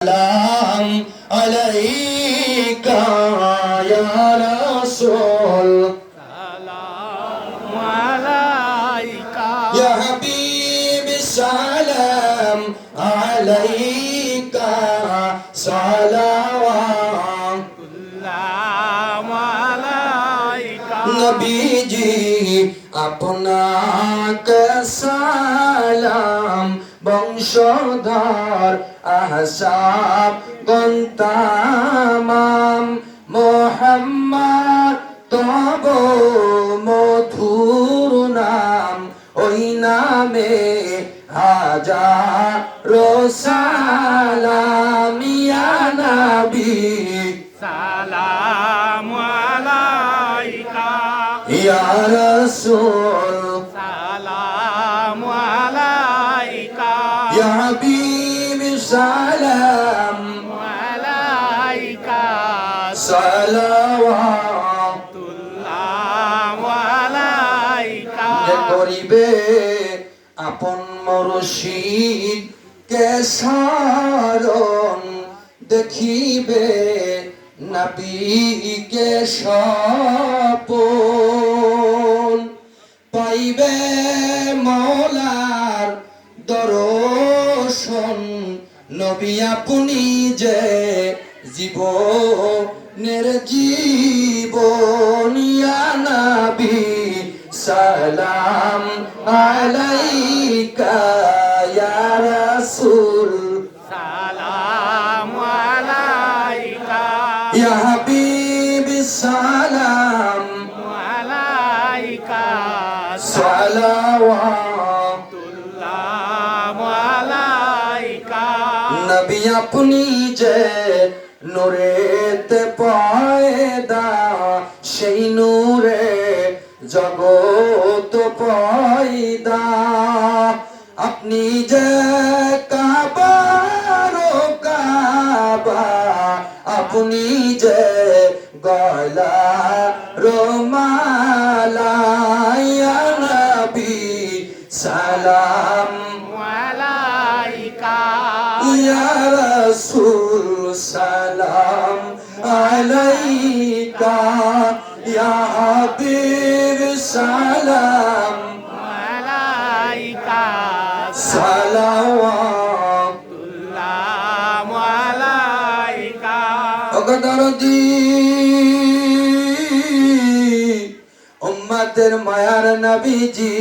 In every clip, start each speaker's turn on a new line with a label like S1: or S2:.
S1: سلام عليك يا رسول
S2: سلام عليك
S1: يا حبيبي سلام عليك صلوات
S2: سلام عليك
S1: নবীজি আপনাকে সালাম বংশধর আহসাব গন্তামাম মোহাম্মদ তব মধুর নাম ওই নামে হাজারো সালাম ইয়া নবী
S2: سلام عليك
S1: ইয়া রাসূল
S2: سلام عليك
S1: ইয়া হাবিবি সালাম
S2: عليك
S1: সালাওয়াত
S2: سلام عليك
S1: যে করিবে আপন মুর্শিদ কে স্মরণ দেখিবে নবীকে স্বপন পাইবে মৌলার দর্শন নবী আপনি যে জীবনের জীবন ইয়া নবী সালাম আলাইকা ইয়া রাসূল
S2: سلام عليك
S1: ইয়া হাবিবি সালাম
S2: عليك
S1: সালাওয়াত
S2: سلام عليك
S1: নবী আপনি যে নূরেতে পয়দা সেই নূরে জগৎ পয়দা আপনি যে কাবার কাবা আপনি যে গলা রোমালা ইয়া নবী সালাম
S2: عليك
S1: ইয়া রাসূল সালাম আলাইকা ইয়া হাবিব সালাম
S2: عليك
S1: সালাওয়াত
S2: سلام عليك
S1: অগদরদি উম্মতের মায়ার নবীজি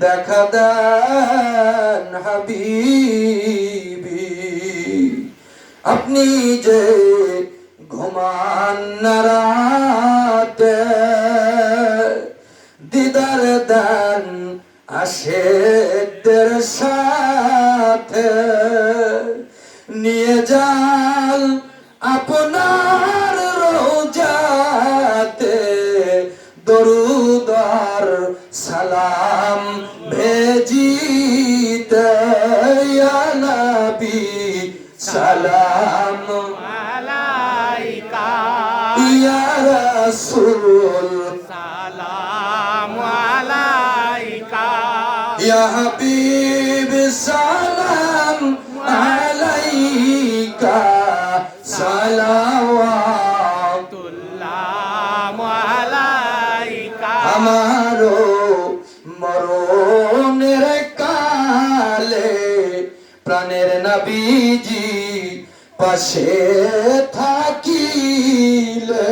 S1: দেখা দেন হাবিবি আপনি যে ঘুমান না রাতে দিদার দেন আশেকদের সাথে নিয়ে যান আপনার রোজাতে দরুদার সালাম ভেজিতে ইয়া নবী সালাম
S2: عليك
S1: ইয়া রাসূল
S2: سلام عليك
S1: ইয়া হাবিবি সালাম আলাইকা সালাওয়াত
S2: سلام عليك
S1: আমারো মরণের কালে প্রাণের নবীজি পাশে থাকিলে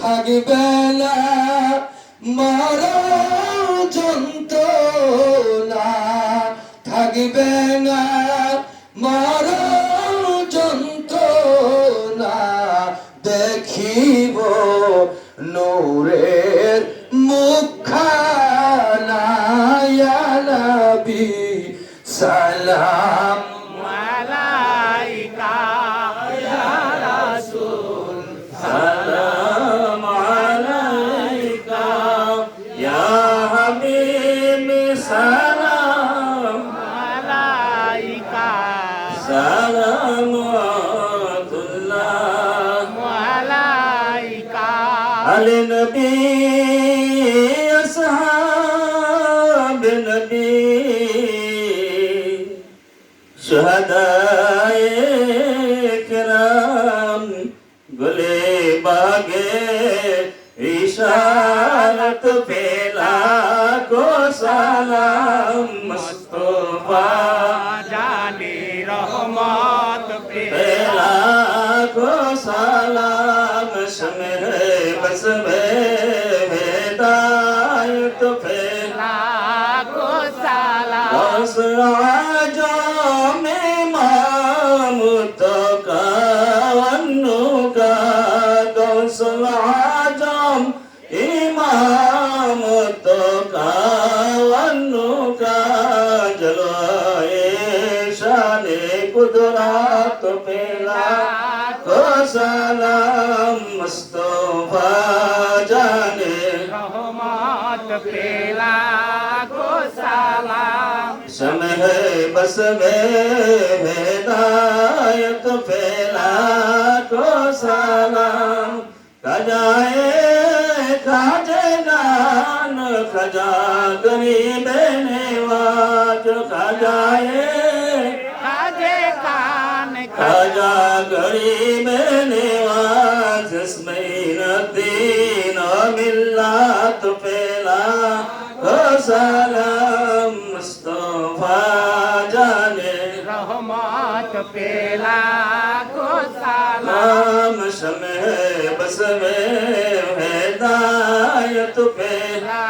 S1: থাকবে না মরণ যন্ত্রণা থাকবে না মরণ যন্ত্রণা দেখিব নূরের মুখখানা ইয়া নবী সালাম
S2: عليك يا رسول
S1: সালাম আলাইকা ইয়া হাবিবি সালাম
S2: عليك
S1: সালাওয়াতুল্লাহ
S2: عليك
S1: আলে নবী আসহাব নবী شهداء
S2: रहमत
S1: पेला को सलाम शमे बस में हिदायत पेला
S2: को सलाम
S1: गौस आजम इमाम तका वन्नु का गौस आजम इमाम तका वन्नु का जलोए शाने कुदरत पेला को सलाम मुस्तफा जाने
S2: रहमत पेला को सलाम
S1: समय बस में हिदायत पेला को सलाम खजाए खाजे नान खजा गरीब नेवाज खजाए
S2: खाजे कान
S1: खजा गरीब नेवाज इसमें दीन मिल्लत पेला को सलाम मुस्तफा जाने
S2: रहमत पेला को सलाम
S1: नाम शमे बस में हिदायत पेला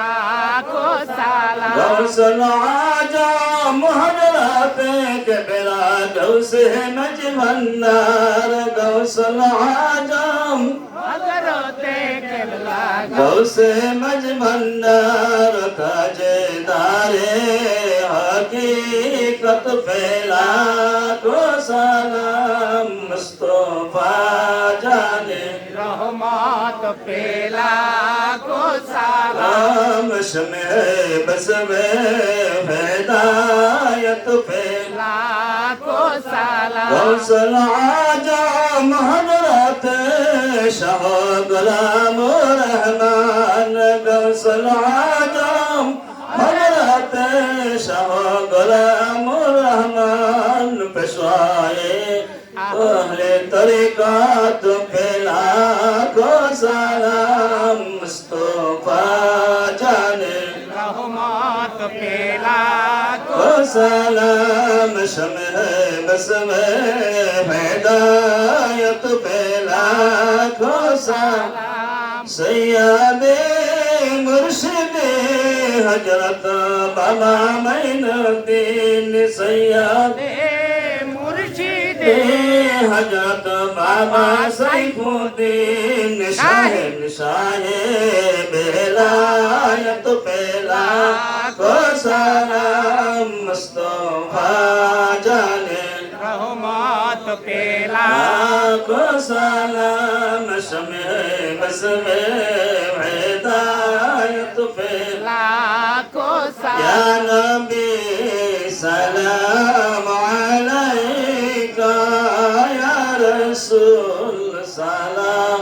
S2: को सलाम
S1: गौसल आजम हजरत केबला गौस मज भंडार गौसल आजम
S2: हजरत केबला
S1: गौस मज भंडार ताजदारे हकीकत पेला को सलाम मुस्तफा जाने
S2: रहमत पेला को सलाम
S1: राम शमे बस में हिदायत पेला
S2: को सलाम
S1: गौसल आजम हजरत शाह गुलाम रहमान गौसल आजम हजरत शाह गुलाम रहमान पेशवाए अहले तरीक़त पेला को सलाम मुस्तफा जाने
S2: रहमत पेला
S1: को सलाम शमे बस में हिदायत पेला को सलाम सैयदे मुर्शिदे हजरत बाबा मोइनुद्दीन सैयदे
S2: मुर्शिदे
S1: हजरत बाबा सैफुद्दीन शाहिद शाहे बेलायत पेला को सलाम मुस्तफा जाने
S2: रहमत पेला
S1: को सलाम शमे बस में हिदायत पेला
S2: को
S1: या
S2: सलाम
S1: नबी सलाम अलैका या रसूल सलाम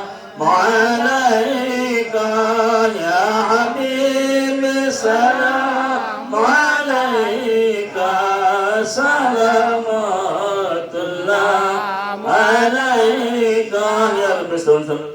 S1: अलैका या हबीब सलाम अलैका सलामतुल्लाह अलैका या रब